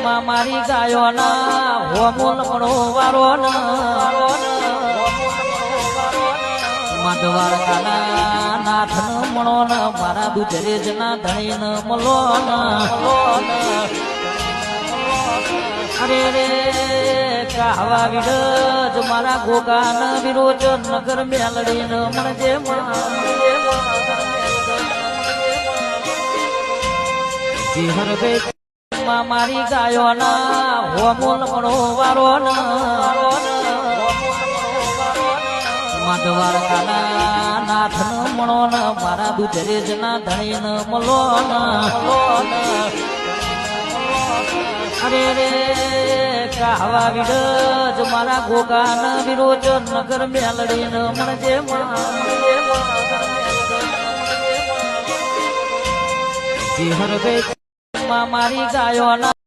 મારી ગાયોના હોમુલ મણો વારો માધવાર કાના નાથ મણો મારા દુધરેજ ના ધણી ન મલો અરે રે કાવા વિડજ મારા ગોગાન વિરોચ નગર મેલડી ન મણજે હર બે મારી ગાયોના હોમુલ મણો વારો માધવાર કાના નાથ મણો મારા દુધરેજ ના ધણી ન મલો અરે રે કાવા વિડજ મારા ગોગાન વિરોચ નગર મેલડી ન મણજે હર બે મારી ગાયોના